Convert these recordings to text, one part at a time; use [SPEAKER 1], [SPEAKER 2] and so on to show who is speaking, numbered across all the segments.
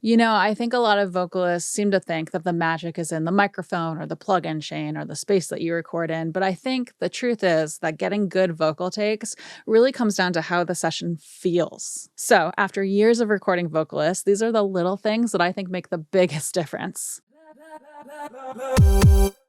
[SPEAKER 1] I think a lot of vocalists seem to think that the magic is in the microphone or the plug-in chain or the space that you record in. But I think the truth is that getting good vocal takes really comes down to how the session feels. So after years of recording vocalists, these are the little things that I think make the biggest difference.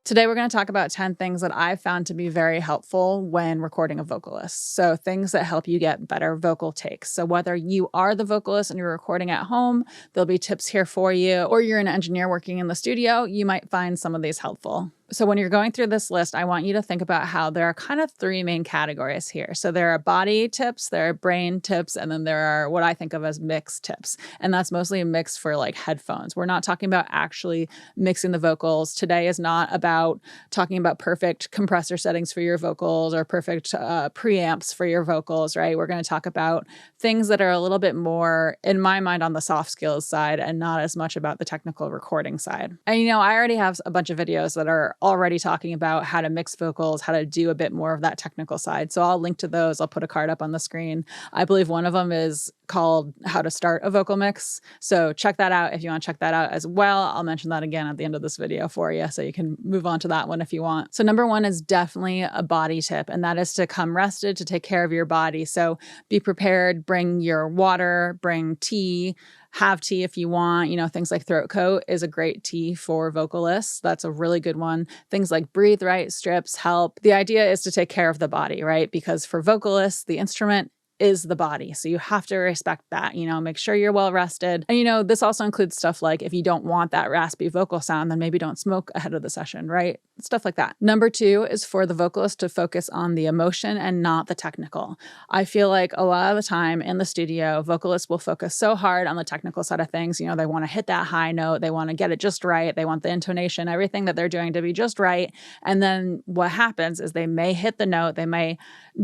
[SPEAKER 1] Today, we're going to talk about 10 things that I've found to be very helpful when recording a vocalist. So things that help you get better vocal takes. So whether you are the vocalist and you're recording at home, there'll be tips here for you, or you're an engineer working in the studio, you might find some of these helpful. So when you're going through this list, I want you to think about how there are kind of three main categories here. So there are body tips, there are brain tips, and then there are what I think of as mix tips. And that's mostly a mix for like headphones. We're not talking about actually mixing the vocals. Today is not about talking about perfect compressor settings for your vocals or perfect preamps for your vocals, right? We're going to talk about things that are a little bit more, in my mind, on the soft skills side and not as much about the technical recording side. And I already have a bunch of videos that are already talking about how to mix vocals, how to do a bit more of that technical side. So I'll link to those. I'll put a card up on the screen. I believe one of them is called How to Start a Vocal Mix. So check that out if you want to check that out as well. I'll mention that again at the end of this video for you, so you can move on to that one if you want. So number one is definitely a body tip, and that is to come rested, to take care of your body. So be prepared, bring your water, bring tea, have tea if you want. Things like throat coat is a great tea for vocalists. That's a really good one. Things like Breathe Right strips help. The idea is to take care of the body, right? Because for vocalists, the instrument is the body. So you have to respect that, make sure you're well rested. And, this also includes stuff like if you don't want that raspy vocal sound, then maybe don't smoke ahead of the session, right? Stuff like that. Number two is for the vocalist to focus on the emotion and not the technical. I feel like a lot of the time in the studio, vocalists will focus so hard on the technical side of things. They want to hit that high note. They want to get it just right. They want the intonation, everything that they're doing to be just right. And then what happens is they may hit the note. They may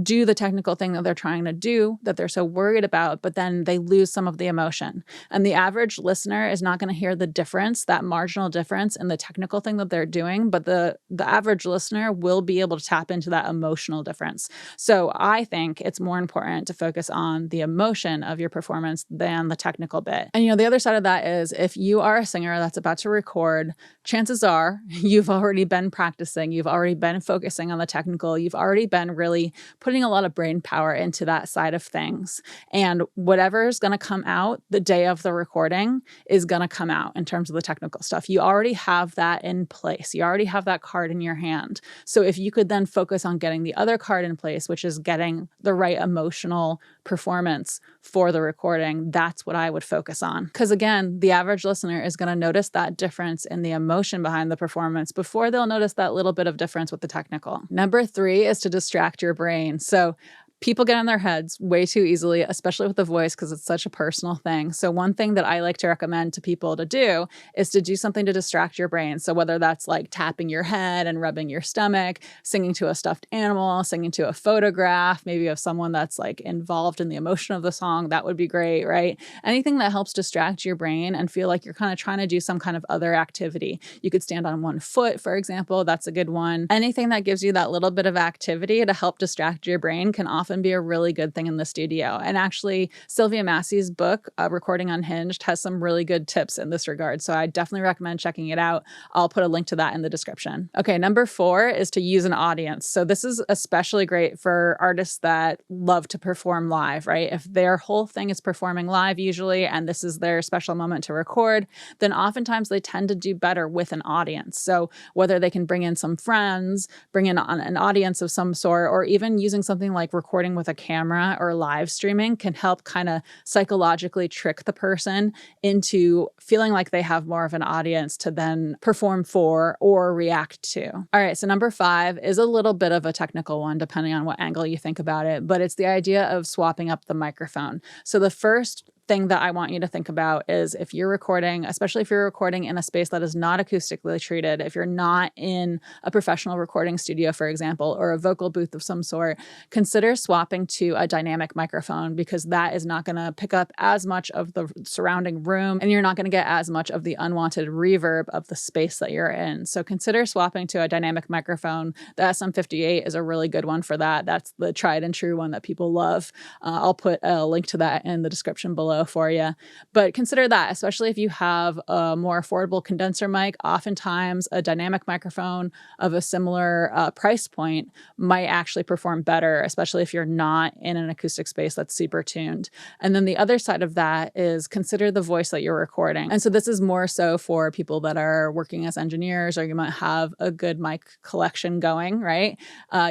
[SPEAKER 1] do the technical thing that they're trying to do that they're so worried about, but then they lose some of the emotion. And the average listener is not going to hear the difference, that marginal difference in the technical thing that they're doing, but the average listener will be able to tap into that emotional difference. So I think it's more important to focus on the emotion of your performance than the technical bit. And the other side of that is if you are a singer that's about to record, chances are you've already been practicing, you've already been focusing on the technical, you've already been really putting a lot of brain power into that side of things. And whatever is going to come out the day of the recording is going to come out in terms of the technical stuff. You already have that in place. You already have that card in your hand. So if you could then focus on getting the other card in place, which is getting the right emotional performance for the recording, that's what I would focus on. Because again, the average listener is going to notice that difference in the emotion behind the performance before they'll notice that little bit of difference with the technical. Number three is to distract your brain. So people get in their heads way too easily, especially with the voice, because it's such a personal thing. So one thing that I like to recommend to people to do is to do something to distract your brain. So whether that's like tapping your head and rubbing your stomach, singing to a stuffed animal, singing to a photograph, maybe of someone that's like involved in the emotion of the song, that would be great, right? Anything that helps distract your brain and feel like you're kind of trying to do some kind of other activity. You could stand on one foot, for example. That's a good one. Anything that gives you that little bit of activity to help distract your brain can often be a really good thing in the studio. And actually, Sylvia Massey's book, Recording Unhinged, has some really good tips in this regard. So I definitely recommend checking it out. I'll put a link to that in the description. Okay, number four is to use an audience. So this is especially great for artists that love to perform live, right? If their whole thing is performing live usually, and this is their special moment to record, then oftentimes they tend to do better with an audience. So whether they can bring in some friends, bring in an audience of some sort, or even using something like recording with a camera or live streaming can help kind of psychologically trick the person into feeling like they have more of an audience to then perform for or react to. All right, so number five is a little bit of a technical one, depending on what angle you think about it, but it's the idea of swapping up the microphone. So the first thing that I want you to think about is if you're recording, especially if you're recording in a space that is not acoustically treated, if you're not in a professional recording studio, for example, or a vocal booth of some sort, consider swapping to a dynamic microphone, because that is not going to pick up as much of the surrounding room and you're not going to get as much of the unwanted reverb of the space that you're in. So consider swapping to a dynamic microphone. The SM58 is a really good one for that. That's the tried and true one that people love. I'll put a link to that in the description below low for you. But consider that, especially if you have a more affordable condenser mic, oftentimes a dynamic microphone of a similar price point might actually perform better, especially if you're not in an acoustic space that's super tuned. And then the other side of that is consider the voice that you're recording. And so this is more so for people that are working as engineers, or you might have a good mic collection going, right?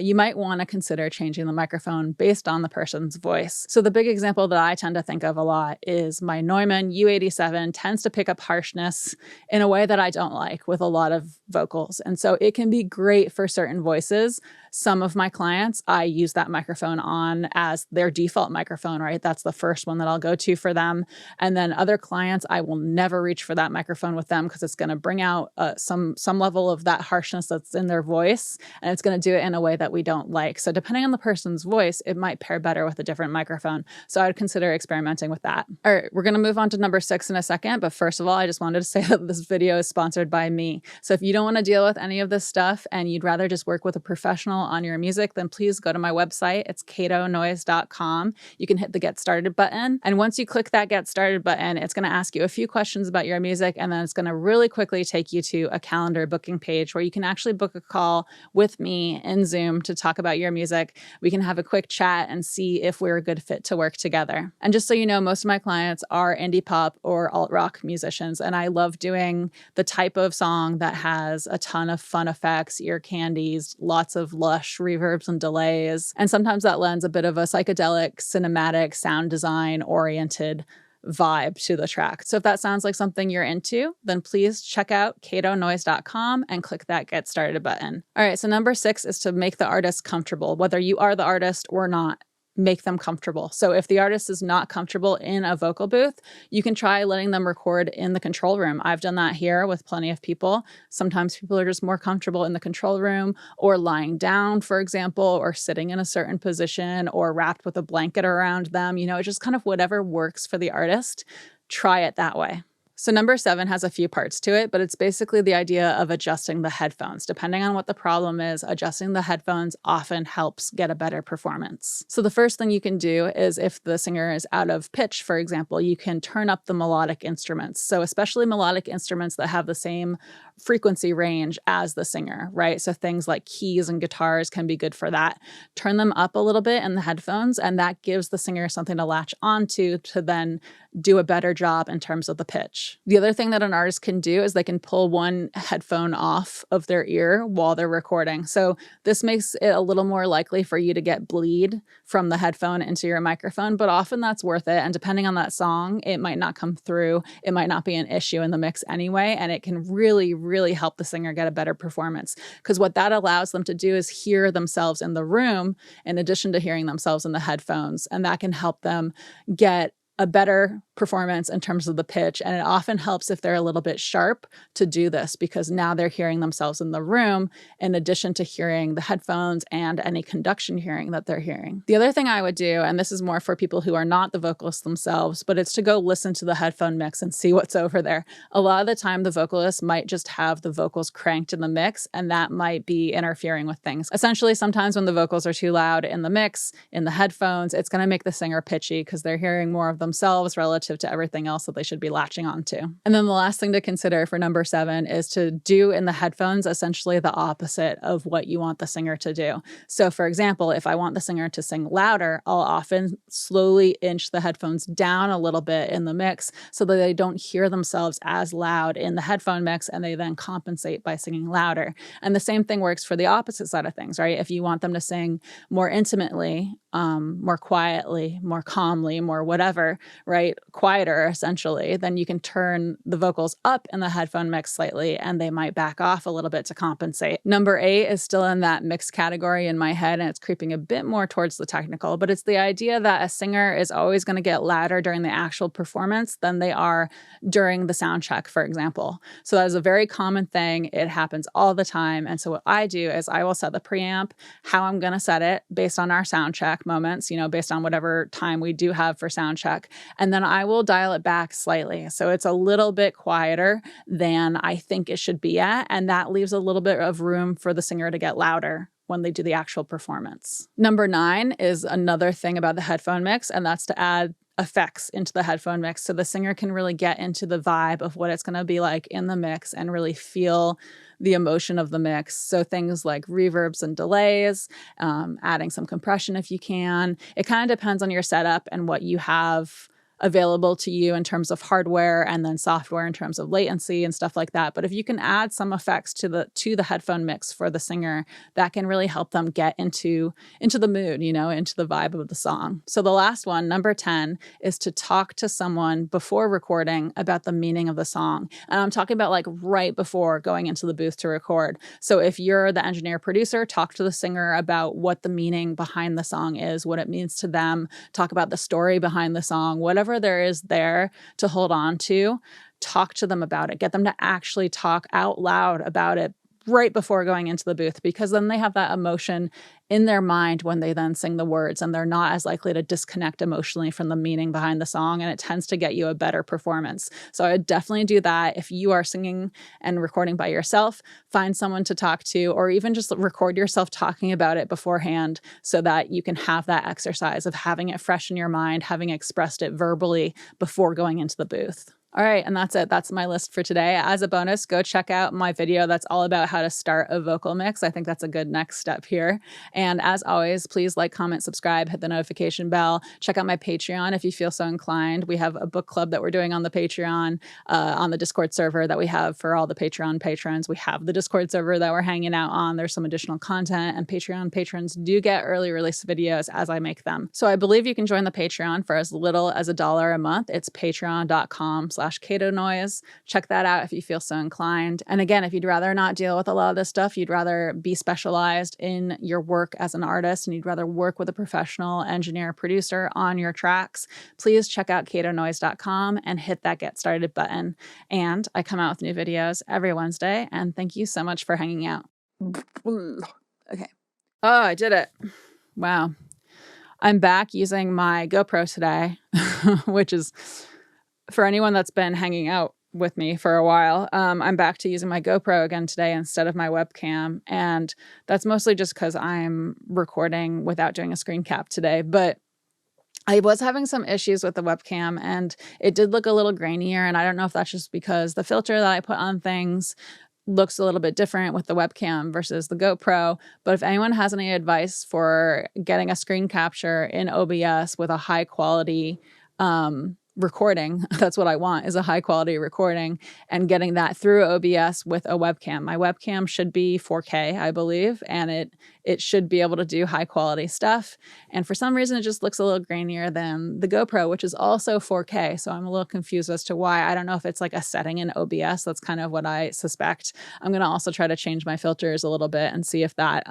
[SPEAKER 1] You might want to consider changing the microphone based on the person's voice. So the big example that I tend to think of a lot is my Neumann U87 tends to pick up harshness in a way that I don't like with a lot of vocals. And so it can be great for certain voices. Some of my clients, I use that microphone on as their default microphone, right? That's the first one that I'll go to for them. And then other clients, I will never reach for that microphone with them because it's going to bring out some level of that harshness that's in their voice, and it's going to do it in a way that we don't like. So depending on the person's voice, it might pair better with a different microphone. So I would consider experimenting with that. All right, we're going to move on to number 6 in a second. But first of all, I just wanted to say that this video is sponsored by me. So if you don't want to deal with any of this stuff and you'd rather just work with a professional on your music, then please go to my website. It's catonoise.com. You can hit the Get Started button. And once you click that Get Started button, it's going to ask you a few questions about your music. And then it's going to really quickly take you to a calendar booking page where you can actually book a call with me in Zoom to talk about your music. We can have a quick chat and see if we're a good fit to work together. And just so you know, most of my clients are indie pop or alt rock musicians. And I love doing the type of song that has a ton of fun effects, ear candies, lots of lush reverbs and delays. And sometimes that lends a bit of a psychedelic, cinematic, sound design oriented vibe to the track. So if that sounds like something you're into, then please check out catonoise.com and click that Get Started button. All right, so number 6 is to make the artist comfortable. Whether you are the artist or not, make them comfortable. So if the artist is not comfortable in a vocal booth, you can try letting them record in the control room. I've done that here with plenty of people. Sometimes people are just more comfortable in the control room or lying down, for example, or sitting in a certain position or wrapped with a blanket around them. You know, it's just kind of whatever works for the artist. Try it that way. So number 7 has a few parts to it, but it's basically the idea of adjusting the headphones. Depending on what the problem is, adjusting the headphones often helps get a better performance. So the first thing you can do is if the singer is out of pitch, for example, you can turn up the melodic instruments. So especially melodic instruments that have the same frequency range as the singer, right? So things like keys and guitars can be good for that. Turn them up a little bit in the headphones, and that gives the singer something to latch onto to then do a better job in terms of the pitch. The other thing that an artist can do is they can pull one headphone off of their ear while they're recording. So this makes it a little more likely for you to get bleed from the headphone into your microphone, but often that's worth it. And depending on that song, it might not come through. It might not be an issue in the mix anyway, and it can really help the singer get a better performance. Because what that allows them to do is hear themselves in the room in addition to hearing themselves in the headphones. And that can help them get a better performance in terms of the pitch. And it often helps if they're a little bit sharp to do this, because now they're hearing themselves in the room in addition to hearing the headphones and any conduction hearing that they're hearing. The other thing I would do, and this is more for people who are not the vocalists themselves, but it's to go listen to the headphone mix and see what's over there. A lot of the time, the vocalist might just have the vocals cranked in the mix, and that might be interfering with things. Essentially, sometimes when the vocals are too loud in the mix, in the headphones, it's going to make the singer pitchy because they're hearing more of themselves relative to everything else that they should be latching onto. And then the last thing to consider for number 7 is to do in the headphones essentially the opposite of what you want the singer to do. So for example, if I want the singer to sing louder, I'll often slowly inch the headphones down a little bit in the mix so that they don't hear themselves as loud in the headphone mix, and they then compensate by singing louder. And the same thing works for the opposite side of things, right? If you want them to sing more intimately, more quietly, more calmly, more whatever, right? Quieter, essentially, then you can turn the vocals up in the headphone mix slightly, and they might back off a little bit to compensate. Number 8 is still in that mix category in my head, and it's creeping a bit more towards the technical, but it's the idea that a singer is always going to get louder during the actual performance than they are during the sound check, for example. So that is a very common thing. It happens all the time. And so what I do is I will set the preamp, how I'm going to set it based on our sound check moments, you know, based on whatever time we do have for sound check. And then I will dial it back slightly. So it's a little bit quieter than I think it should be at. And that leaves a little bit of room for the singer to get louder when they do the actual performance. Number 9 is another thing about the headphone mix, and that's to add effects into the headphone mix so the singer can really get into the vibe of what it's going to be like in the mix and really feel the emotion of the mix. So things like reverbs and delays, adding some compression if you can. It kind of depends on your setup and what you have available to you in terms of hardware and then software in terms of latency and stuff like that. But if you can add some effects to the headphone mix for the singer, that can really help them get into the mood, into the vibe of the song. So the last one, number 10, is to talk to someone before recording about the meaning of the song. And I'm talking about like right before going into the booth to record. So if you're the engineer producer, talk to the singer about what the meaning behind the song is, what it means to them, talk about the story behind the song, whatever there is there to hold on to, talk to them about it. Get them to actually talk out loud about it right before going into the booth, because then they have that emotion in their mind when they then sing the words, and they're not as likely to disconnect emotionally from the meaning behind the song, and it tends to get you a better performance. So I would definitely do that. If you are singing and recording by yourself, find someone to talk to, or even just record yourself talking about it beforehand so that you can have that exercise of having it fresh in your mind, having expressed it verbally before going into the booth. All right, and that's it. That's my list for today. As a bonus, go check out my video that's all about how to start a vocal mix. I think that's a good next step here. And as always, please like, comment, subscribe, hit the notification bell. Check out my Patreon if you feel so inclined. We have a book club that we're doing on the Patreon, on the Discord server that we have for all the Patreon patrons. We have the Discord server that we're hanging out on. There's some additional content, and Patreon patrons do get early release videos as I make them. So I believe you can join the Patreon for as little as $1 a month. It's patreon.com/Cato noise. Check that out if you feel so inclined. And again, if you'd rather not deal with a lot of this stuff, you'd rather be specialized in your work as an artist, and you'd rather work with a professional engineer, producer on your tracks, please check out catonoise.com and hit that get started button. And I come out with new videos every Wednesday, and thank you so much for hanging out. Okay. Oh, I did it. Wow. I'm back using my GoPro today, which is, for anyone that's been hanging out with me for a while, I'm back to using my GoPro again today instead of my webcam. And that's mostly just because I'm recording without doing a screen cap today. But I was having some issues with the webcam, and it did look a little grainier. And I don't know if that's just because the filter that I put on things looks a little bit different with the webcam versus the GoPro. But if anyone has any advice for getting a screen capture in OBS with a high quality recording, that's what I want, is a high quality recording, and getting that through OBS with a webcam. My webcam should be 4K, I believe, and it should be able to do high quality stuff. And for some reason, it just looks a little grainier than the GoPro, which is also 4K. So I'm a little confused as to why. I don't know if it's like a setting in OBS. That's kind of what I suspect. I'm going to also try to change my filters a little bit and see if that,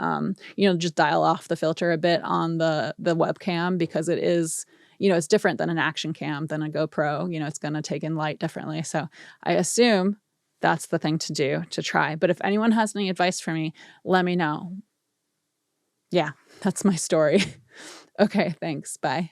[SPEAKER 1] just dial off the filter a bit on the webcam, because it is, it's different than an action cam, than a GoPro. It's going to take in light differently. So I assume that's the thing to do, to try. But if anyone has any advice for me, let me know. Yeah, that's my story. Okay, thanks. Bye.